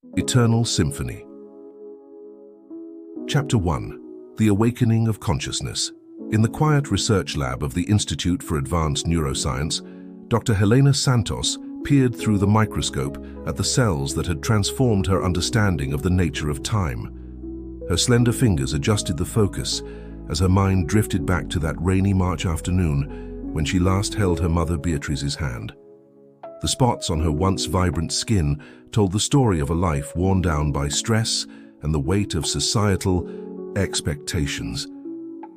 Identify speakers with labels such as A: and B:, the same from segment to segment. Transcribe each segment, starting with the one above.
A: Eternal Symphony. Chapter 1. The Awakening of Consciousness. In the quiet research lab of the Institute for Advanced Neuroscience, Dr. Helena Santos peered through the microscope at the cells that had transformed her understanding of the nature of time. Her slender fingers adjusted the focus as her mind drifted back to that rainy March afternoon when she last held her mother Beatrice's hand. The spots on her once vibrant skin told the story of a life worn down by stress and the weight of societal expectations.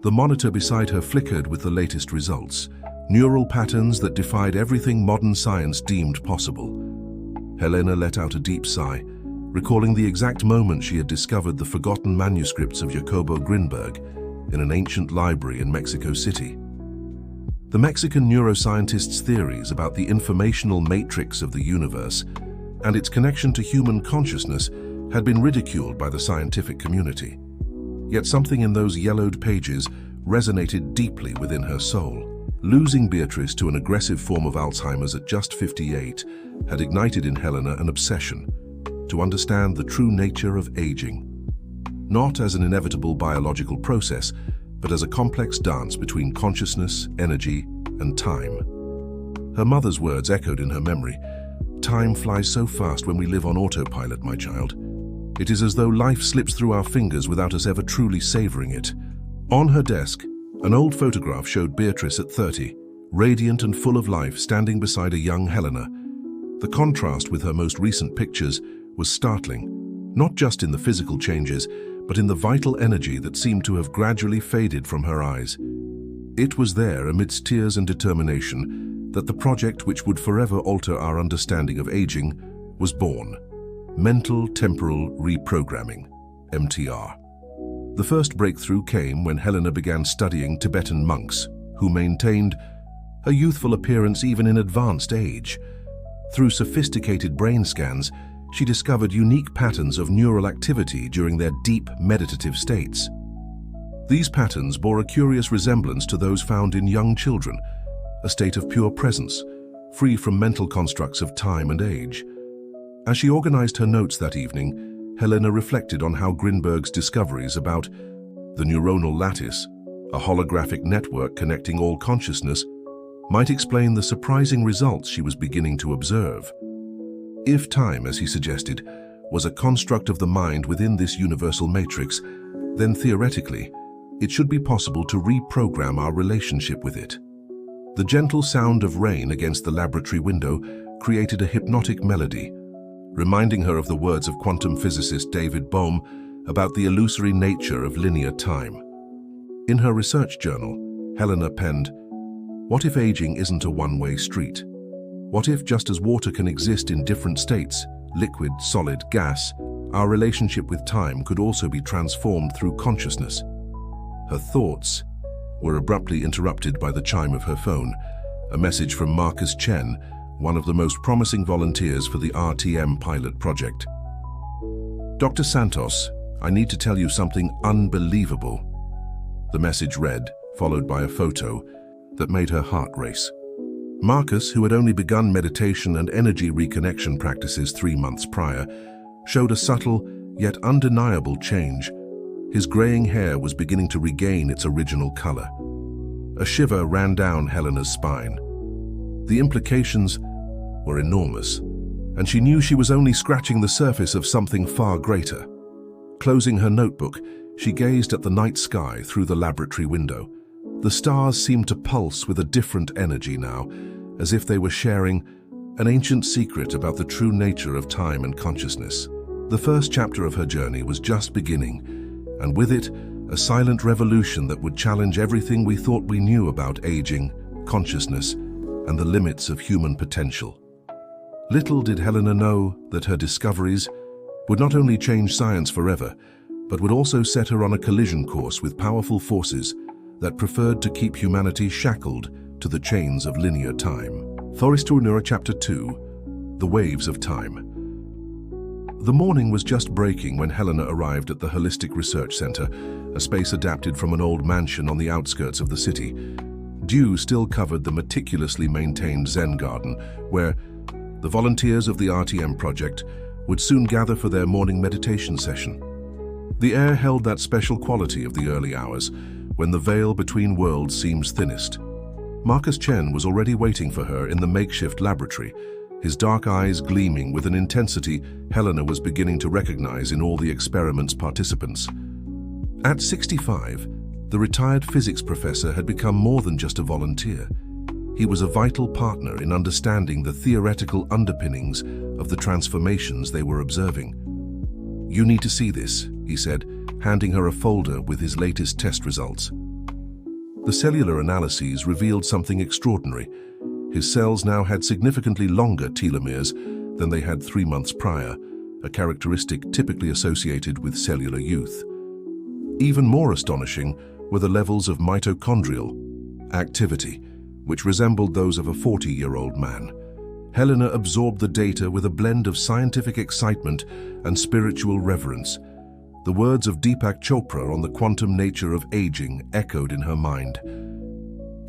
A: The monitor beside her flickered with the latest results, neural patterns that defied everything modern science deemed possible. Helena let out a deep sigh, recalling the exact moment she had discovered the forgotten manuscripts of Jacobo Grinberg in an ancient library in Mexico City. The Mexican neuroscientist's theories about the informational matrix of the universe and its connection to human consciousness had been ridiculed by the scientific community. Yet something in those yellowed pages resonated deeply within her soul. Losing Beatrice to an aggressive form of Alzheimer's at just 58 had ignited in Helena an obsession to understand the true nature of aging, not as an inevitable biological process, but as a complex dance between consciousness, energy, and time. Her mother's words echoed in her memory. "Time flies so fast when we live on autopilot, my child. It is as though life slips through our fingers without us ever truly savoring it." On her desk, an old photograph showed Beatrice at 30, radiant and full of life, standing beside a young Helena. The contrast with her most recent pictures was startling, not just in the physical changes, but in the vital energy that seemed to have gradually faded from her eyes. It was there, amidst tears and determination, that the project which would forever alter our understanding of aging was born. Mental Temporal Reprogramming, MTR. The first breakthrough came when Helena began studying Tibetan monks, who maintained a youthful appearance even in advanced age. Through sophisticated brain scans, she discovered unique patterns of neural activity during their deep meditative states. These patterns bore a curious resemblance to those found in young children, a state of pure presence, free from mental constructs of time and age. As she organized her notes that evening, Helena reflected on how Grinberg's discoveries about the neuronal lattice, a holographic network connecting all consciousness, might explain the surprising results she was beginning to observe. If time, as he suggested, was a construct of the mind within this universal matrix, then theoretically, it should be possible to reprogram our relationship with it. The gentle sound of rain against the laboratory window created a hypnotic melody, reminding her of the words of quantum physicist David Bohm about the illusory nature of linear time. In her research journal, Helena penned, "What if aging isn't a one-way street? What if, just as water can exist in different states, liquid, solid, gas, our relationship with time could also be transformed through consciousness?" Her thoughts were abruptly interrupted by the chime of her phone, a message from Marcus Chen, one of the most promising volunteers for the RTM pilot project. "Dr. Santos, I need to tell you something unbelievable." The message read, followed by a photo that made her heart race. Marcus, who had only begun meditation and energy reconnection practices 3 months prior, showed a subtle yet undeniable change. His graying hair was beginning to regain its original color. A shiver ran down Helena's spine. The implications were enormous, and she knew she was only scratching the surface of something far greater. Closing her notebook, she gazed at the night sky through the laboratory window. The stars seemed to pulse with a different energy now, as if they were sharing an ancient secret about the true nature of time and consciousness. The first chapter of her journey was just beginning, and with it, a silent revolution that would challenge everything we thought we knew about aging, consciousness, and the limits of human potential. Little did Helena know that her discoveries would not only change science forever, but would also set her on a collision course with powerful forces that preferred to keep humanity shackled to the chains of linear time. Forrester Neuro Chapter 2, The Waves of Time. The morning was just breaking when Helena arrived at the Holistic Research Center, a space adapted from an old mansion on the outskirts of the city. Dew still covered the meticulously maintained Zen garden, where the volunteers of the RTM project would soon gather for their morning meditation session. The air held that special quality of the early hours, when the veil between worlds seems thinnest. Marcus Chen was already waiting for her in the makeshift laboratory, his dark eyes gleaming with an intensity Helena was beginning to recognize in all the experiment's participants. At 65, the retired physics professor had become more than just a volunteer. He was a vital partner in understanding the theoretical underpinnings of the transformations they were observing. "You need to see this," he said, handing her a folder with his latest test results. The cellular analyses revealed something extraordinary. His cells now had significantly longer telomeres than they had 3 months prior, a characteristic typically associated with cellular youth. Even more astonishing were the levels of mitochondrial activity, which resembled those of a 40-year-old man. Helena absorbed the data with a blend of scientific excitement and spiritual reverence. The words of Deepak Chopra on the quantum nature of aging echoed in her mind.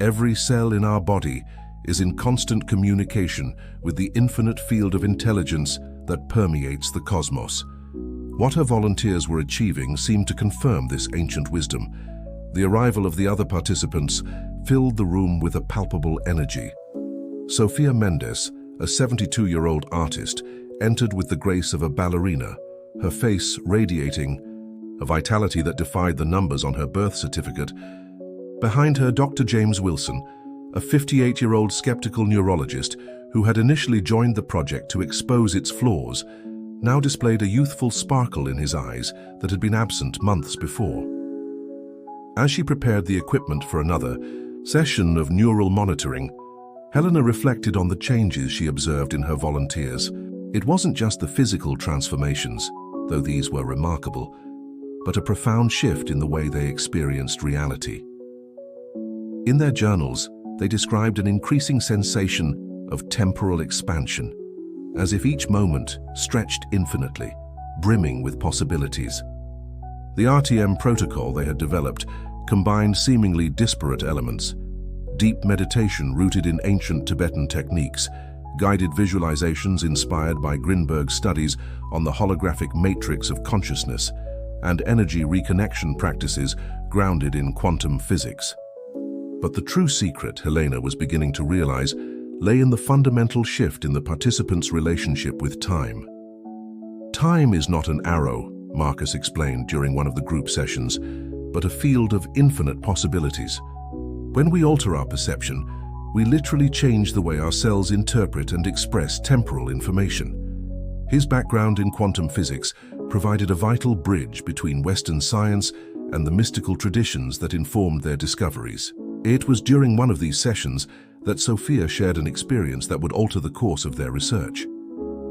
A: "Every cell in our body is in constant communication with the infinite field of intelligence that permeates the cosmos." What her volunteers were achieving seemed to confirm this ancient wisdom. The arrival of the other participants filled the room with a palpable energy. Sofia Mendes, a 72-year-old artist, entered with the grace of a ballerina, her face radiating a vitality that defied the numbers on her birth certificate. Behind her, Dr. James Wilson, a 58-year-old skeptical neurologist who had initially joined the project to expose its flaws, now displayed a youthful sparkle in his eyes that had been absent months before. As she prepared the equipment for another session of neural monitoring, Helena reflected on the changes she observed in her volunteers. It wasn't just the physical transformations, though these were remarkable, but a profound shift in the way they experienced reality. In their journals, they described an increasing sensation of temporal expansion, as if each moment stretched infinitely, brimming with possibilities. The RTM protocol they had developed combined seemingly disparate elements: deep meditation rooted in ancient Tibetan techniques, guided visualizations inspired by Grinberg's studies on the holographic matrix of consciousness, and energy reconnection practices grounded in quantum physics. But the true secret, Helena was beginning to realize, lay in the fundamental shift in the participants' relationship with time. Time is not an arrow, Marcus explained during one of the group sessions, but a field of infinite possibilities. When we alter our perception, we literally change the way our cells interpret and express temporal information. His background in quantum physics provided a vital bridge between Western science and the mystical traditions that informed their discoveries. It was during one of these sessions that Sofia shared an experience that would alter the course of their research.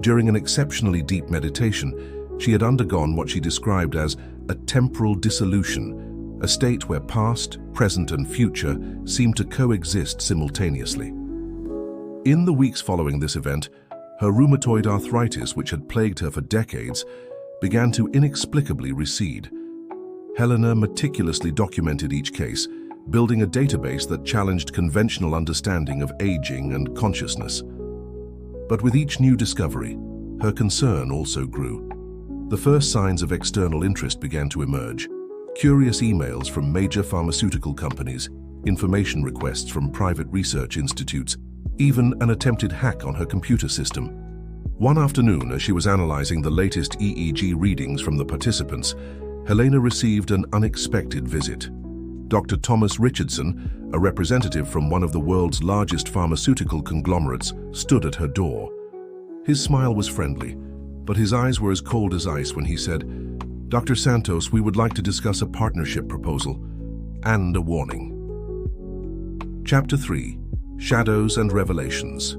A: During an exceptionally deep meditation, she had undergone what she described as a temporal dissolution, a state where past, present, and future seemed to coexist simultaneously. In the weeks following this event, her rheumatoid arthritis, which had plagued her for decades, began to inexplicably recede. Helena meticulously documented each case, building a database that challenged conventional understanding of aging and consciousness. But with each new discovery, her concern also grew. The first signs of external interest began to emerge: curious emails from major pharmaceutical companies, information requests from private research institutes, even an attempted hack on her computer system. One afternoon, as she was analyzing the latest EEG readings from the participants, Helena received an unexpected visit. Dr. Thomas Richardson, a representative from one of the world's largest pharmaceutical conglomerates, stood at her door. His smile was friendly, but his eyes were as cold as ice when he said, "Dr. Santos, we would like to discuss a partnership proposal and a warning." Chapter 3: Shadows and Revelations.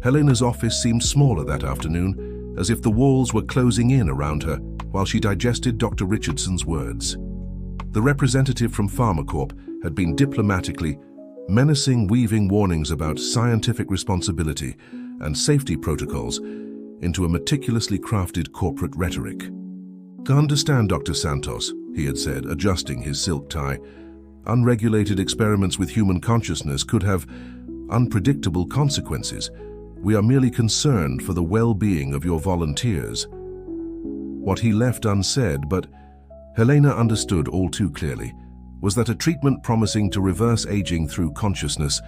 A: Helena's office seemed smaller that afternoon, as if the walls were closing in around her while she digested Dr. Richardson's words. The representative from PharmaCorp had been diplomatically menacing, weaving warnings about scientific responsibility and safety protocols into a meticulously crafted corporate rhetoric. "I understand, Dr. Santos," he had said, adjusting his silk tie. "Unregulated experiments with human consciousness could have unpredictable consequences. We are merely concerned for the well-being of your volunteers." What he left unsaid, but Helena understood all too clearly, was that a treatment promising to reverse aging through consciousness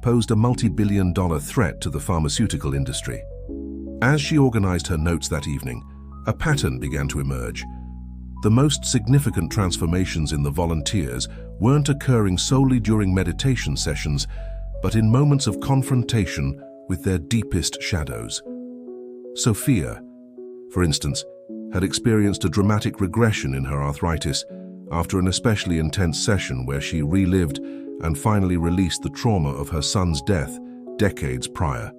A: posed a multi-billion-dollar threat to the pharmaceutical industry. As she organized her notes that evening, a pattern began to emerge. The most significant transformations in the volunteers weren't occurring solely during meditation sessions, but in moments of confrontation with their deepest shadows. Sophia, for instance, had experienced a dramatic regression in her arthritis after an especially intense session where she relived and finally released the trauma of her son's death decades prior.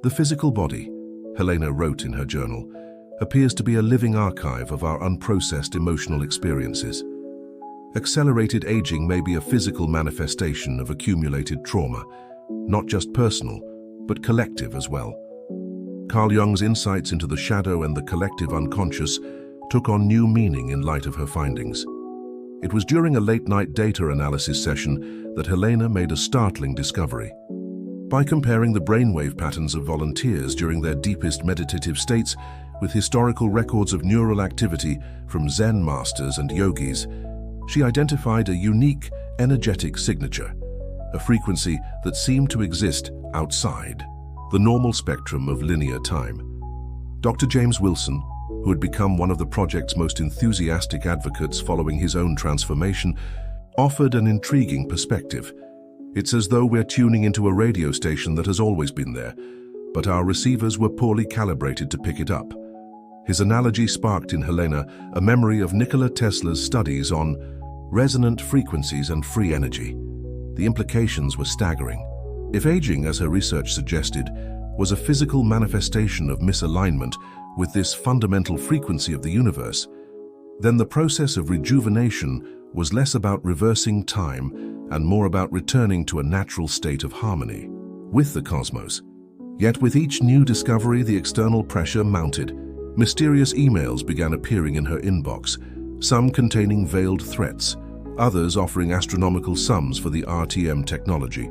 A: "The physical body," Helena wrote in her journal, "appears to be a living archive of our unprocessed emotional experiences. Accelerated aging may be a physical manifestation of accumulated trauma, not just personal, but collective as well." Carl Jung's insights into the shadow and the collective unconscious took on new meaning in light of her findings. It was during a late-night data analysis session that Helena made a startling discovery. By comparing the brainwave patterns of volunteers during their deepest meditative states with historical records of neural activity from Zen masters and yogis, she identified a unique, energetic signature, a frequency that seemed to exist outside the normal spectrum of linear time. Dr. James Wilson, who had become one of the project's most enthusiastic advocates following his own transformation, offered an intriguing perspective. "It's as though we're tuning into a radio station that has always been there, but our receivers were poorly calibrated to pick it up." His analogy sparked in Helena a memory of Nikola Tesla's studies on resonant frequencies and free energy. The implications were staggering. If aging, as her research suggested, was a physical manifestation of misalignment with this fundamental frequency of the universe, then the process of rejuvenation was less about reversing time and more about returning to a natural state of harmony with the cosmos. Yet with each new discovery, the external pressure mounted. Mysterious emails began appearing in her inbox, some containing veiled threats, others offering astronomical sums for the RTM technology.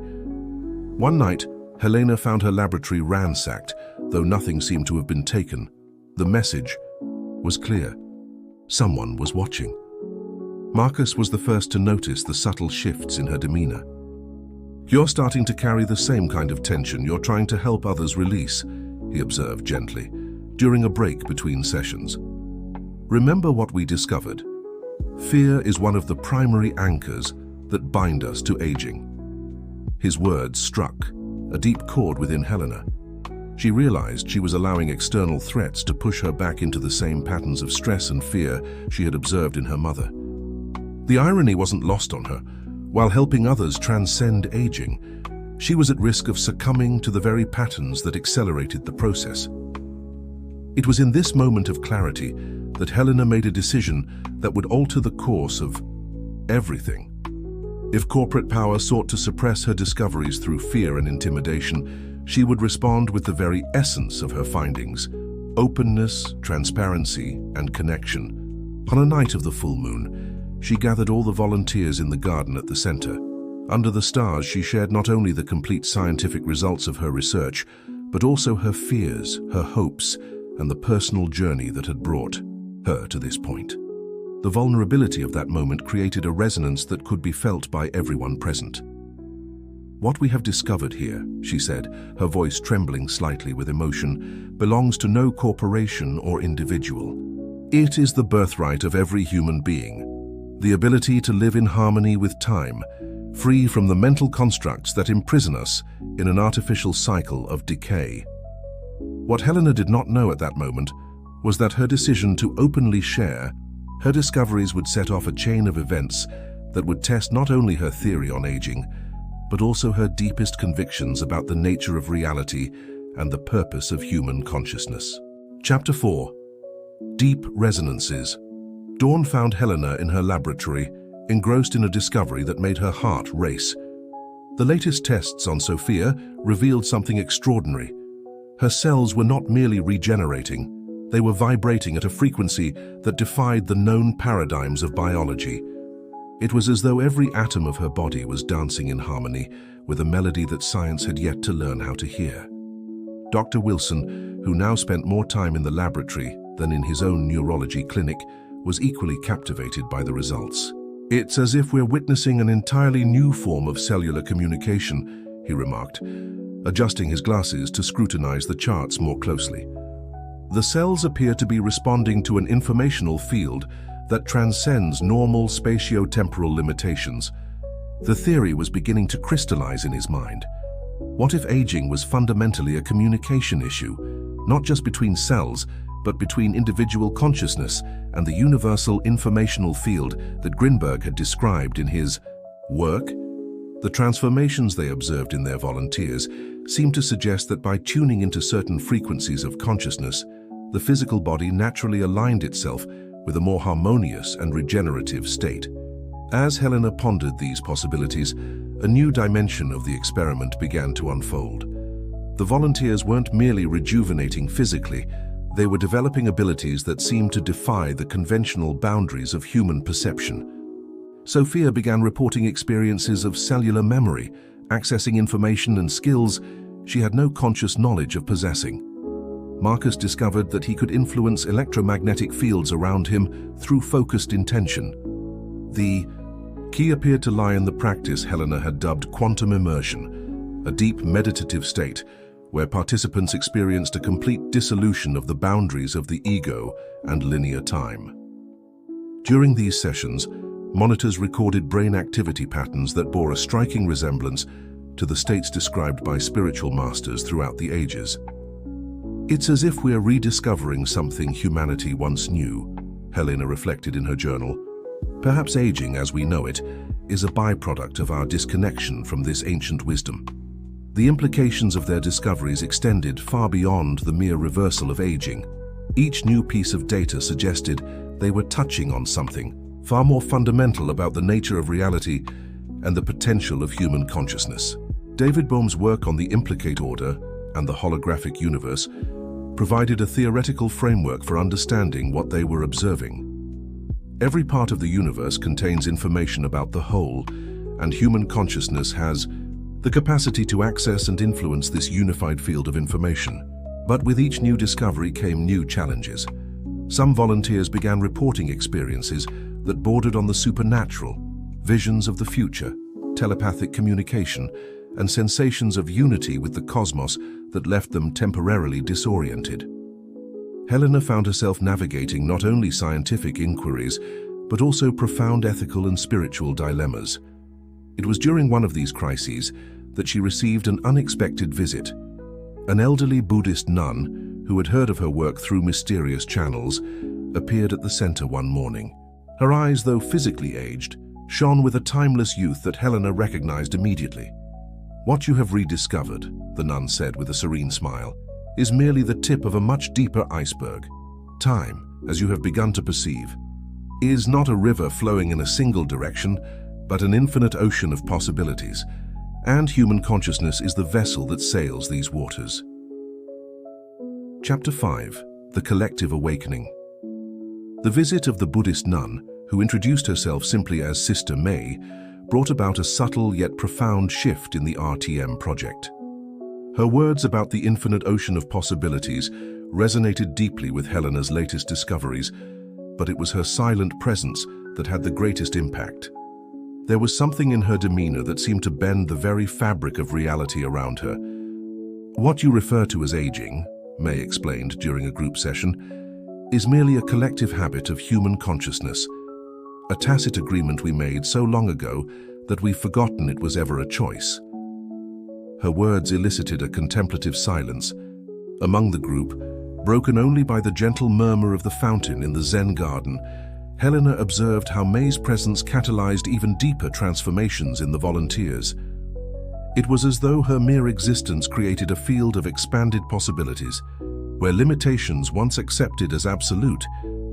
A: One night, Helena found her laboratory ransacked, though nothing seemed to have been taken. The message was clear. Someone was watching. Marcus was the first to notice the subtle shifts in her demeanor. "You're starting to carry the same kind of tension you're trying to help others release," he observed gently, during a break between sessions. "Remember what we discovered. Fear is one of the primary anchors that bind us to aging." His words struck a deep chord within Helena. She realized she was allowing external threats to push her back into the same patterns of stress and fear she had observed in her mother. The irony wasn't lost on her. While helping others transcend aging, she was at risk of succumbing to the very patterns that accelerated the process. It was in this moment of clarity that Helena made a decision that would alter the course of everything. If corporate power sought to suppress her discoveries through fear and intimidation, she would respond with the very essence of her findings: openness, transparency, and connection. On a night of the full moon, she gathered all the volunteers in the garden at the center. Under the stars, she shared not only the complete scientific results of her research, but also her fears, her hopes, and the personal journey that had brought her to this point. The vulnerability of that moment created a resonance that could be felt by everyone present. "What we have discovered here," she said, her voice trembling slightly with emotion, "belongs to no corporation or individual. It is the birthright of every human being, the ability to live in harmony with time, free from the mental constructs that imprison us in an artificial cycle of decay." What Helena did not know at that moment was that her decision to openly share her discoveries would set off a chain of events that would test not only her theory on aging, but also her deepest convictions about the nature of reality and the purpose of human consciousness. Chapter 4. Deep Resonances. Dawn found Helena in her laboratory, engrossed in a discovery that made her heart race. The latest tests on Sophia revealed something extraordinary. Her cells were not merely regenerating, they were vibrating at a frequency that defied the known paradigms of biology. It was as though every atom of her body was dancing in harmony with a melody that science had yet to learn how to hear. Dr. Wilson, who now spent more time in the laboratory than in his own neurology clinic, was equally captivated by the results. "It's as if we're witnessing an entirely new form of cellular communication," he remarked, adjusting his glasses to scrutinize the charts more closely. "The cells appear to be responding to an informational field that transcends normal spatio-temporal limitations." The theory was beginning to crystallize in his mind. What if aging was fundamentally a communication issue, not just between cells, but between individual consciousness and the universal informational field that Grinberg had described in his work? The transformations they observed in their volunteers seemed to suggest that by tuning into certain frequencies of consciousness, the physical body naturally aligned itself with a more harmonious and regenerative state. As Helena pondered these possibilities, a new dimension of the experiment began to unfold. The volunteers weren't merely rejuvenating physically, they were developing abilities that seemed to defy the conventional boundaries of human perception. Sophia began reporting experiences of cellular memory, accessing information and skills she had no conscious knowledge of possessing. Marcus discovered that he could influence electromagnetic fields around him through focused intention. The key appeared to lie in the practice Helena had dubbed quantum immersion, a deep meditative state where participants experienced a complete dissolution of the boundaries of the ego and linear time. During these sessions, monitors recorded brain activity patterns that bore a striking resemblance to the states described by spiritual masters throughout the ages. "It's as if we're rediscovering something humanity once knew," Helena reflected in her journal. "Perhaps aging as we know it is a byproduct of our disconnection from this ancient wisdom." The implications of their discoveries extended far beyond the mere reversal of aging. Each new piece of data suggested they were touching on something far more fundamental about the nature of reality and the potential of human consciousness. David Bohm's work on the implicate order and the holographic universe provided a theoretical framework for understanding what they were observing. Every part of the universe contains information about the whole, and human consciousness has the capacity to access and influence this unified field of information. But with each new discovery came new challenges. Some volunteers began reporting experiences that bordered on the supernatural, visions of the future, telepathic communication, and sensations of unity with the cosmos that left them temporarily disoriented. Helena found herself navigating not only scientific inquiries, but also profound ethical and spiritual dilemmas. It was during one of these crises that she received an unexpected visit. An elderly Buddhist nun, who had heard of her work through mysterious channels, appeared at the center one morning. Her eyes, though physically aged, shone with a timeless youth that Helena recognized immediately. "What you have rediscovered," the nun said with a serene smile, "is merely the tip of a much deeper iceberg. Time, as you have begun to perceive, is not a river flowing in a single direction, but an infinite ocean of possibilities, and human consciousness is the vessel that sails these waters." Chapter 5. The Collective Awakening. The visit of the Buddhist nun, who introduced herself simply as Sister May, brought about a subtle yet profound shift in the RTM project. Her words about the infinite ocean of possibilities resonated deeply with Helena's latest discoveries, but it was her silent presence that had the greatest impact. There was something in her demeanor that seemed to bend the very fabric of reality around her. "What you refer to as aging," May explained during a group session, "is merely a collective habit of human consciousness, a tacit agreement we made so long ago that we've forgotten it was ever a choice." Her words elicited a contemplative silence among the group, broken only by the gentle murmur of the fountain in the Zen garden. Helena observed how May's presence catalyzed even deeper transformations in the volunteers. It was as though her mere existence created a field of expanded possibilities, where limitations once accepted as absolute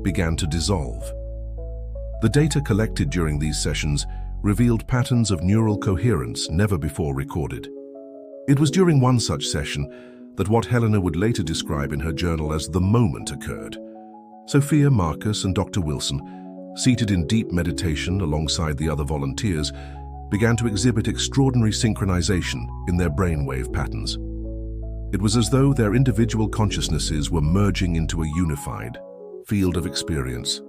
A: began to dissolve. The data collected during these sessions revealed patterns of neural coherence never before recorded. It was during one such session that what Helena would later describe in her journal as the moment occurred. Sophia, Marcus, and Dr. Wilson, seated in deep meditation alongside the other volunteers, began to exhibit extraordinary synchronization in their brainwave patterns. It was as though their individual consciousnesses were merging into a unified field of experience.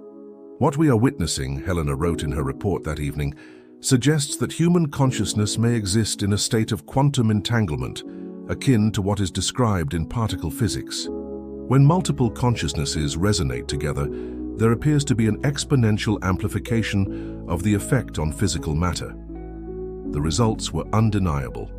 A: What we are witnessing, Helena wrote in her report that evening, suggests that human consciousness may exist in a state of quantum entanglement, akin to what is described in particle physics. When multiple consciousnesses resonate together, there appears to be an exponential amplification of the effect on physical matter. The results were undeniable.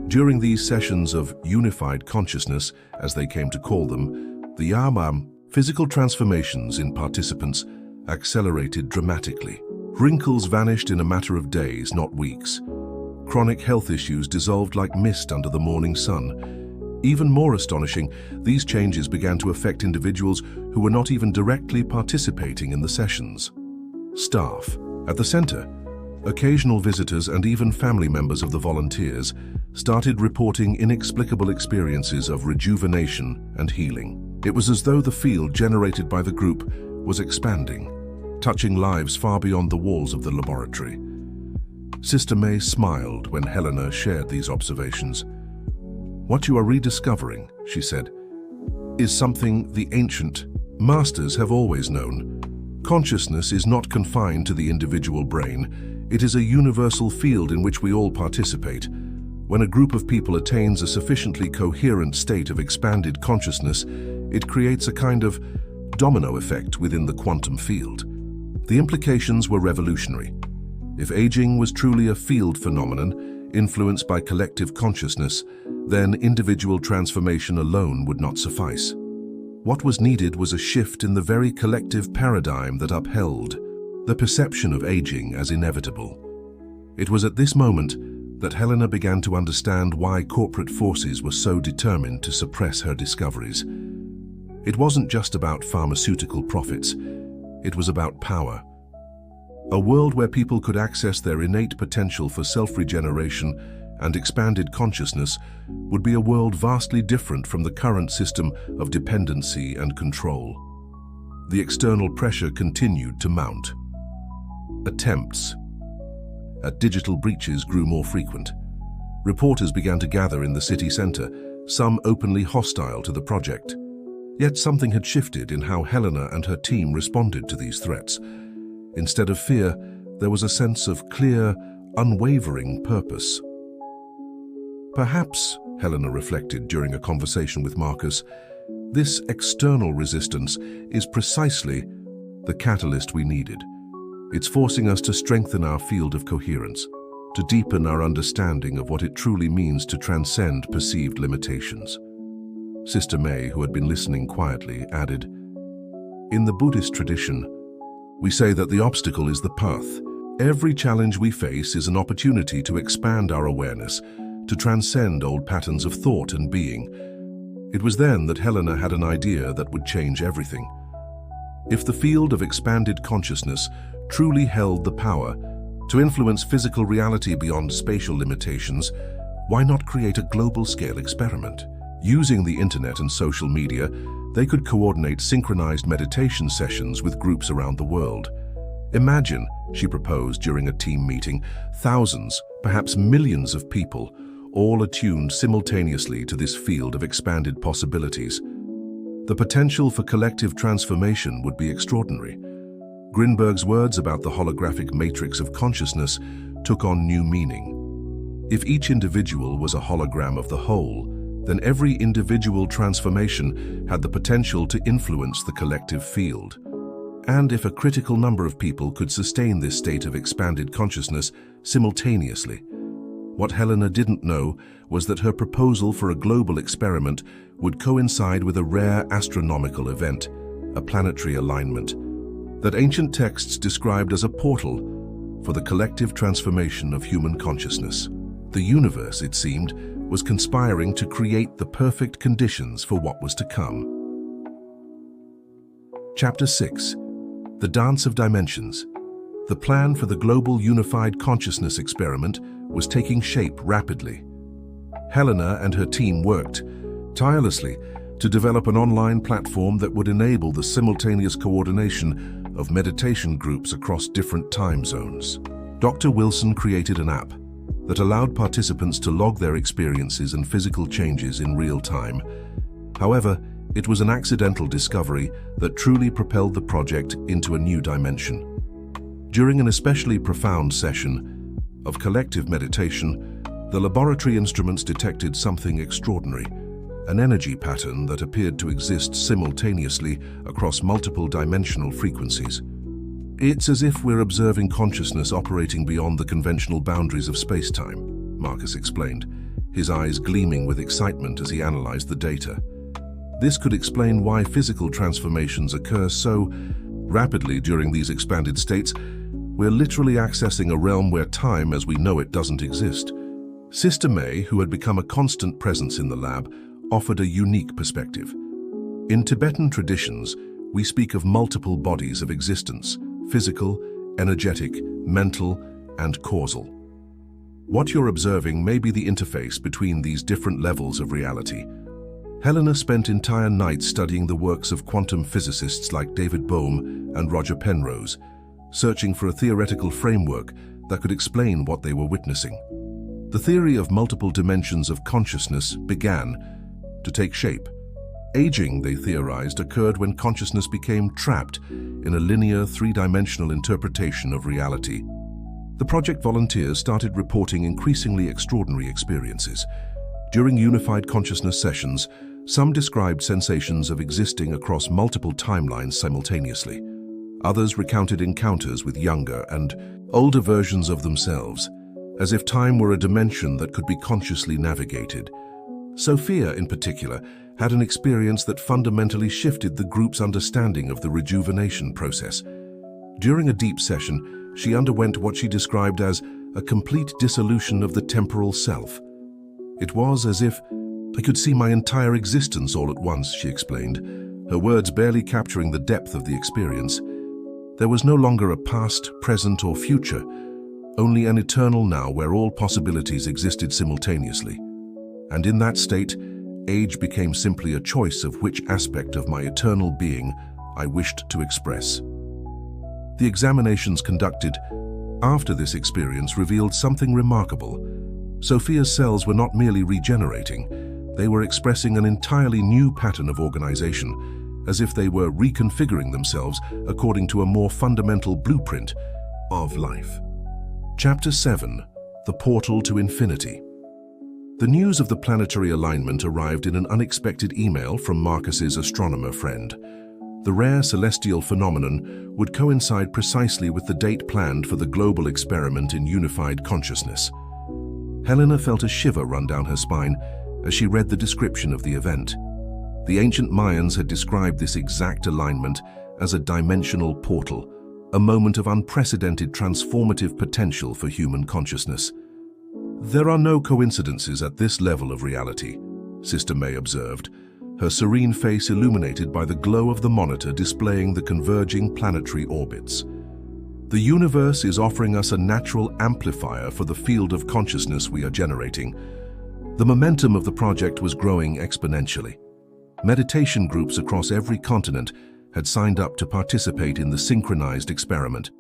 A: During these sessions of unified consciousness, as they came to call them, the Yamam, physical transformations in participants accelerated dramatically. Wrinkles vanished in a matter of days, not weeks. Chronic health issues dissolved like mist under the morning sun. Even more astonishing, these changes began to affect individuals who were not even directly participating in the sessions. Staff. At the center, occasional visitors and even family members of the volunteers started reporting inexplicable experiences of rejuvenation and healing. It was as though the field generated by the group was expanding, touching lives far beyond the walls of the laboratory. Sister May smiled when Helena shared these observations. "What you are rediscovering," she said, "is something the ancient masters have always known. Consciousness is not confined to the individual brain. It is a universal field in which we all participate. When a group of people attains a sufficiently coherent state of expanded consciousness, it creates a kind of domino effect within the quantum field." The implications were revolutionary. If aging was truly a field phenomenon, influenced by collective consciousness, then individual transformation alone would not suffice. What was needed was a shift in the very collective paradigm that upheld the perception of aging as inevitable. It was at this moment that Helena began to understand why corporate forces were so determined to suppress her discoveries. It wasn't just about pharmaceutical profits. It was about power. A world where people could access their innate potential for self-regeneration and expanded consciousness would be a world vastly different from the current system of dependency and control. The external pressure continued to mount. Attempts at digital breaches grew more frequent. Reporters began to gather in the city center, some openly hostile to the project. Yet something had shifted in how Helena and her team responded to these threats. Instead of fear, there was a sense of clear, unwavering purpose. Perhaps, Helena reflected during a conversation with Marcus, this external resistance is precisely the catalyst we needed. It's forcing us to strengthen our field of coherence, to deepen our understanding of what it truly means to transcend perceived limitations. Sister May, who had been listening quietly, added, "In the Buddhist tradition, we say that the obstacle is the path. Every challenge we face is an opportunity to expand our awareness, to transcend old patterns of thought and being." It was then that Helena had an idea that would change everything. If the field of expanded consciousness truly held the power to influence physical reality beyond spatial limitations, why not create a global-scale experiment? Using the internet and social media, they could coordinate synchronized meditation sessions with groups around the world. Imagine, she proposed during a team meeting, thousands, perhaps millions of people, all attuned simultaneously to this field of expanded possibilities. The potential for collective transformation would be extraordinary. Grinberg's words about the holographic matrix of consciousness took on new meaning. If each individual was a hologram of the whole, then every individual transformation had the potential to influence the collective field. And if a critical number of people could sustain this state of expanded consciousness simultaneously, what Helena didn't know was that her proposal for a global experiment would coincide with a rare astronomical event, a planetary alignment, that ancient texts described as a portal for the collective transformation of human consciousness. The universe, it seemed, was conspiring to create the perfect conditions for what was to come. Chapter 6. The Dance of Dimensions. The plan for the global unified consciousness experiment was taking shape rapidly. Helena and her team worked tirelessly to develop an online platform that would enable the simultaneous coordination of meditation groups across different time zones. Dr. Wilson created an app, that allowed participants to log their experiences and physical changes in real time. However, it was an accidental discovery that truly propelled the project into a new dimension. During an especially profound session of collective meditation, the laboratory instruments detected something extraordinary, an energy pattern that appeared to exist simultaneously across multiple dimensional frequencies. "It's as if we're observing consciousness operating beyond the conventional boundaries of space-time," Marcus explained, his eyes gleaming with excitement as he analyzed the data. This could explain why physical transformations occur so rapidly during these expanded states. We're literally accessing a realm where time as we know it doesn't exist. Sister May, who had become a constant presence in the lab, offered a unique perspective. In Tibetan traditions, we speak of multiple bodies of existence: physical, energetic, mental, and causal. What you're observing may be the interface between these different levels of reality. Helena spent entire nights studying the works of quantum physicists like David Bohm and Roger Penrose, searching for a theoretical framework that could explain what they were witnessing. The theory of multiple dimensions of consciousness began to take shape. Aging, they theorized, occurred when consciousness became trapped in a linear, three-dimensional interpretation of reality. The project volunteers started reporting increasingly extraordinary experiences. During unified consciousness sessions, some described sensations of existing across multiple timelines simultaneously. Others recounted encounters with younger and older versions of themselves, as if time were a dimension that could be consciously navigated. Sophia, in particular, had an experience that fundamentally shifted the group's understanding of the rejuvenation process. During a deep session, she underwent what she described as a complete dissolution of the temporal self. "It was as if I could see my entire existence all at once," she explained, her words barely capturing the depth of the experience. There was no longer a past, present, or future, only an eternal now where all possibilities existed simultaneously. And in that state, age became simply a choice of which aspect of my eternal being I wished to express. The examinations conducted after this experience revealed something remarkable. Sophia's cells were not merely regenerating, they were expressing an entirely new pattern of organization, as if they were reconfiguring themselves according to a more fundamental blueprint of life. Chapter 7: The Portal to Infinity. The news of the planetary alignment arrived in an unexpected email from Marcus's astronomer friend. The rare celestial phenomenon would coincide precisely with the date planned for the global experiment in unified consciousness. Helena felt a shiver run down her spine as she read the description of the event. The ancient Mayans had described this exact alignment as a dimensional portal, a moment of unprecedented transformative potential for human consciousness. "There are no coincidences at this level of reality," Sister May observed, her serene face illuminated by the glow of the monitor displaying the converging planetary orbits. "The universe is offering us a natural amplifier for the field of consciousness we are generating." The momentum of the project was growing exponentially. Meditation groups across every continent had signed up to participate in the synchronized experiment.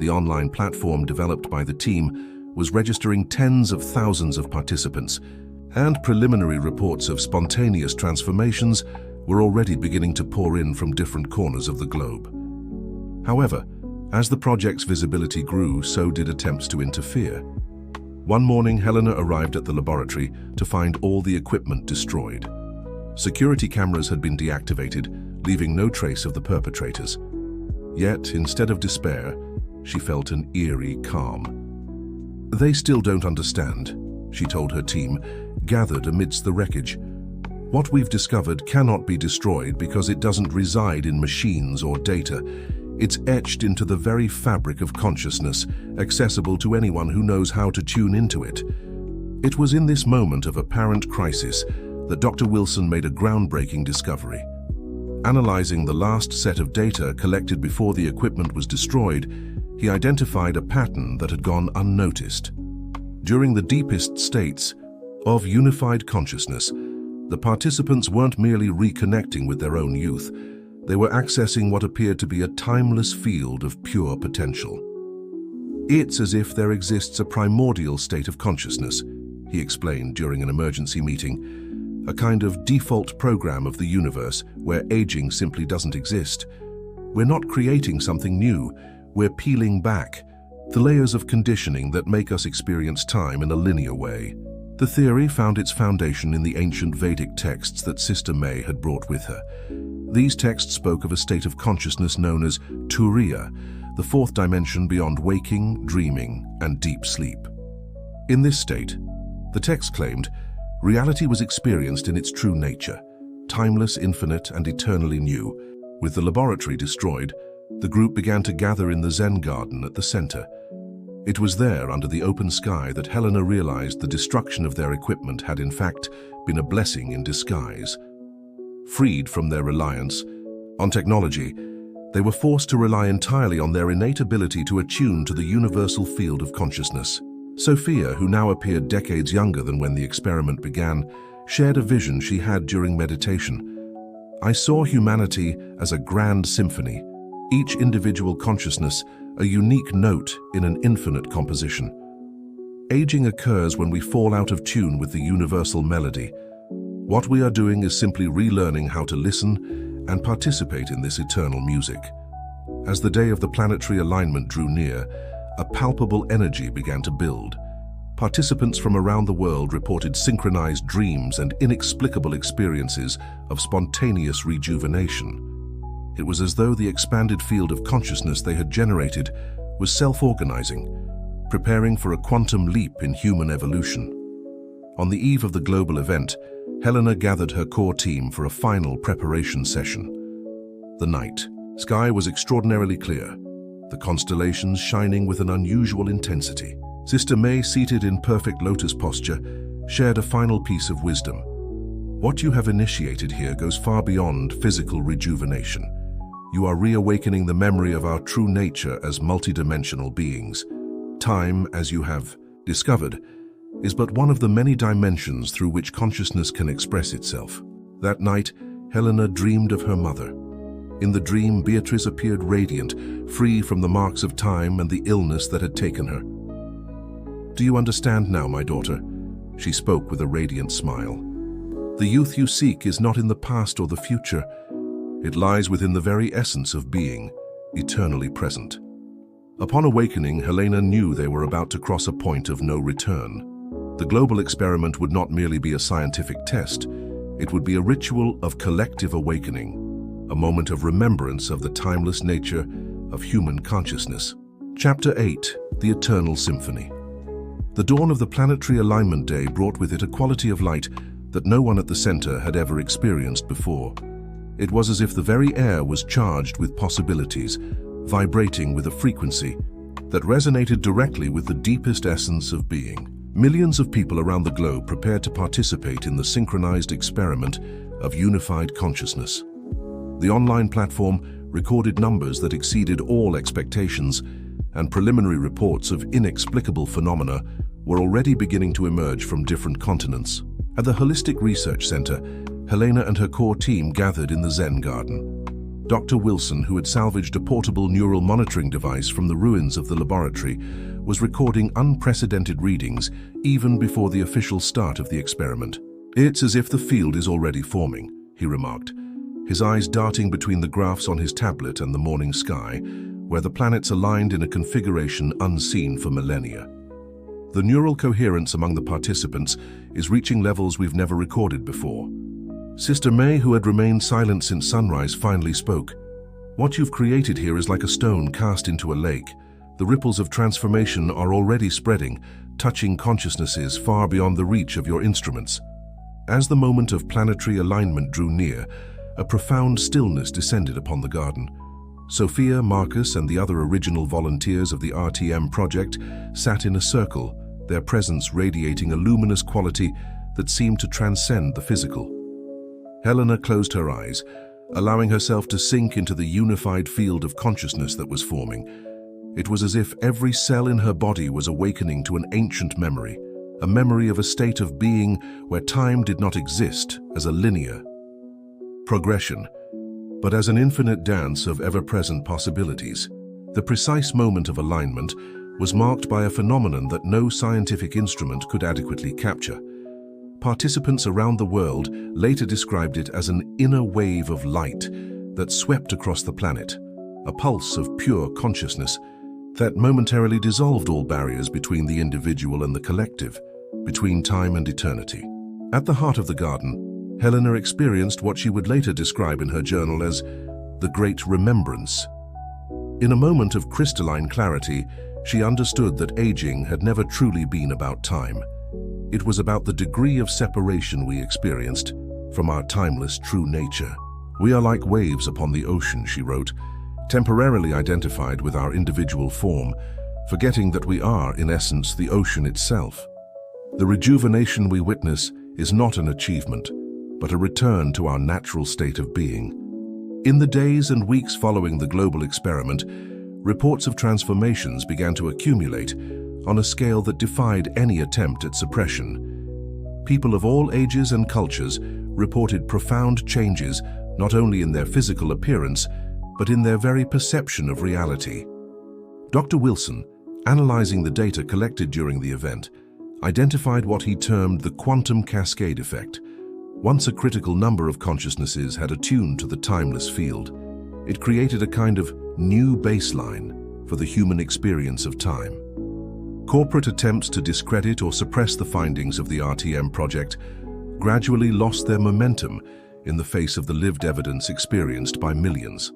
A: The online platform developed by the team was registering tens of thousands of participants, and preliminary reports of spontaneous transformations were already beginning to pour in from different corners of the globe. However, as the project's visibility grew, so did attempts to interfere. One morning, Helena arrived at the laboratory to find all the equipment destroyed. Security cameras had been deactivated, leaving no trace of the perpetrators. Yet, instead of despair, she felt an eerie calm. "They still don't understand," she told her team, gathered amidst the wreckage. "What we've discovered cannot be destroyed because it doesn't reside in machines or data. It's etched into the very fabric of consciousness, accessible to anyone who knows how to tune into it." It was in this moment of apparent crisis that Dr. Wilson made a groundbreaking discovery. Analyzing the last set of data collected before the equipment was destroyed, he identified a pattern that had gone unnoticed. During the deepest states of unified consciousness, the participants weren't merely reconnecting with their own youth, they were accessing what appeared to be a timeless field of pure potential. It's as if there exists a primordial state of consciousness, he explained during an emergency meeting, a kind of default program of the universe where aging simply doesn't exist. We're not creating something new, we're peeling back the layers of conditioning that make us experience time in a linear way. The theory found its foundation in the ancient Vedic texts that Sister May had brought with her. These texts spoke of a state of consciousness known as Turiya, the fourth dimension beyond waking, dreaming, and deep sleep. In this state, the text claimed, reality was experienced in its true nature, timeless, infinite, and eternally new. With the laboratory destroyed, the group began to gather in the Zen garden at the center. It was there, under the open sky, that Helena realized the destruction of their equipment had in fact been a blessing in disguise. Freed from their reliance on technology, they were forced to rely entirely on their innate ability to attune to the universal field of consciousness. Sophia, who now appeared decades younger than when the experiment began, shared a vision she had during meditation. I saw humanity as a grand symphony, each individual consciousness a unique note in an infinite composition. Aging occurs when we fall out of tune with the universal melody. What we are doing is simply relearning how to listen and participate in this eternal music. As the day of the planetary alignment drew near, a palpable energy began to build. Participants from around the world reported synchronized dreams and inexplicable experiences of spontaneous rejuvenation. It was as though the expanded field of consciousness they had generated was self-organizing, preparing for a quantum leap in human evolution. On the eve of the global event, Helena gathered her core team for a final preparation session. The night sky was extraordinarily clear, the constellations shining with an unusual intensity. Sister May, seated in perfect lotus posture, shared a final piece of wisdom. What you have initiated here goes far beyond physical rejuvenation. You are reawakening the memory of our true nature as multidimensional beings. Time, as you have discovered, is but one of the many dimensions through which consciousness can express itself. That night, Helena dreamed of her mother. In the dream, Beatrice appeared radiant, free from the marks of time and the illness that had taken her. Do you understand now, my daughter? She spoke with a radiant smile. The youth you seek is not in the past or the future. It lies within the very essence of being, eternally present. Upon awakening, Helena knew they were about to cross a point of no return. The global experiment would not merely be a scientific test, it would be a ritual of collective awakening, a moment of remembrance of the timeless nature of human consciousness. Chapter 8, The Eternal Symphony. The dawn of the planetary alignment day brought with it a quality of light that no one at the center had ever experienced before. It was as if the very air was charged with possibilities, vibrating with a frequency that resonated directly with the deepest essence of being. Millions of people around the globe prepared to participate in the synchronized experiment of unified consciousness. The online platform recorded numbers that exceeded all expectations, and preliminary reports of inexplicable phenomena were already beginning to emerge from different continents. At the Holistic Research Center, Helena and her core team gathered in the Zen garden. Dr. Wilson, who had salvaged a portable neural monitoring device from the ruins of the laboratory, was recording unprecedented readings even before the official start of the experiment. It's as if the field is already forming, he remarked, his eyes darting between the graphs on his tablet and the morning sky, where the planets aligned in a configuration unseen for millennia. The neural coherence among the participants is reaching levels we've never recorded before. Sister May, who had remained silent since sunrise, finally spoke. What you've created here is like a stone cast into a lake. The ripples of transformation are already spreading, touching consciousnesses far beyond the reach of your instruments. As the moment of planetary alignment drew near, a profound stillness descended upon the garden. Sophia, Marcus, and the other original volunteers of the RTM project sat in a circle, their presence radiating a luminous quality that seemed to transcend the physical. Helena closed her eyes, allowing herself to sink into the unified field of consciousness that was forming. It was as if every cell in her body was awakening to an ancient memory, a memory of a state of being where time did not exist as a linear progression, but as an infinite dance of ever-present possibilities. The precise moment of alignment, was marked by a phenomenon that no scientific instrument could adequately capture. Participants around the world later described it as an inner wave of light that swept across the planet, a pulse of pure consciousness that momentarily dissolved all barriers between the individual and the collective, between time and eternity. At the heart of the garden, Helena experienced what she would later describe in her journal as the Great Remembrance. In a moment of crystalline clarity, she understood that aging had never truly been about time. It was about the degree of separation we experienced from our timeless true nature. "We are like waves upon the ocean," she wrote, temporarily identified with our individual form, forgetting that we are, in essence, the ocean itself. The rejuvenation we witness is not an achievement, but a return to our natural state of being. In the days and weeks following the global experiment, reports of transformations began to accumulate on a scale that defied any attempt at suppression. People of all ages and cultures reported profound changes not only in their physical appearance, but in their very perception of reality. Dr. Wilson, analyzing the data collected during the event, identified what he termed the quantum cascade effect. Once a critical number of consciousnesses had attuned to the timeless field, it created a kind of new baseline for the human experience of time. Corporate attempts to discredit or suppress the findings of the RTM project gradually lost their momentum in the face of the lived evidence experienced by millions.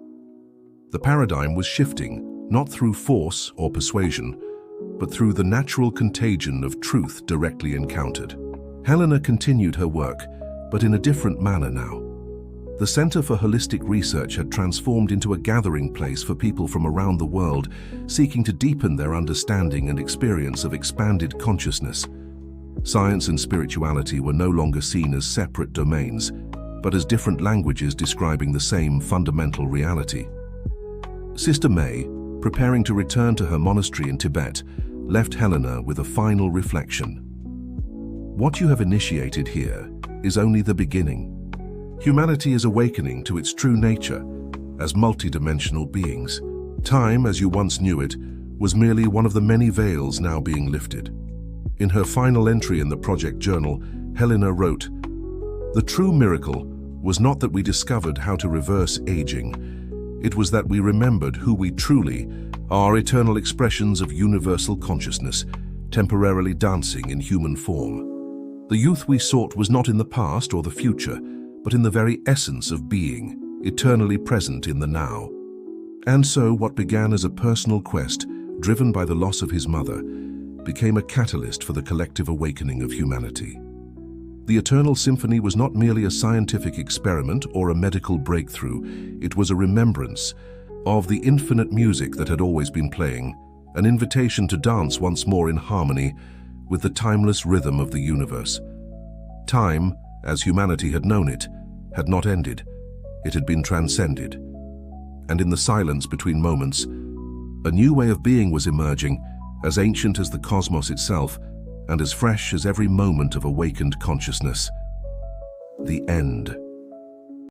A: The paradigm was shifting, not through force or persuasion, but through the natural contagion of truth directly encountered. Helena continued her work, but in a different manner now. The Center for Holistic Research had transformed into a gathering place for people from around the world seeking to deepen their understanding and experience of expanded consciousness. Science and spirituality were no longer seen as separate domains, but as different languages describing the same fundamental reality. Sister May, preparing to return to her monastery in Tibet, left Helena with a final reflection. "What you have initiated here is only the beginning. Humanity is awakening to its true nature as multidimensional beings. Time, as you once knew it, was merely one of the many veils now being lifted." In her final entry in the project journal, Helena wrote, "The true miracle was not that we discovered how to reverse aging. It was that we remembered who we truly are, eternal expressions of universal consciousness, temporarily dancing in human form. The youth we sought was not in the past or the future, but in the very essence of being, eternally present in the now." And so what began as a personal quest, driven by the loss of his mother, became a catalyst for the collective awakening of humanity. The Eternal Symphony was not merely a scientific experiment or a medical breakthrough. It was a remembrance of the infinite music that had always been playing, an invitation to dance once more in harmony with the timeless rhythm of the universe. Time, as humanity had known it, had not ended. It had been transcended. And in the silence between moments, a new way of being was emerging, as ancient as the cosmos itself, and as fresh as every moment of awakened consciousness. The end.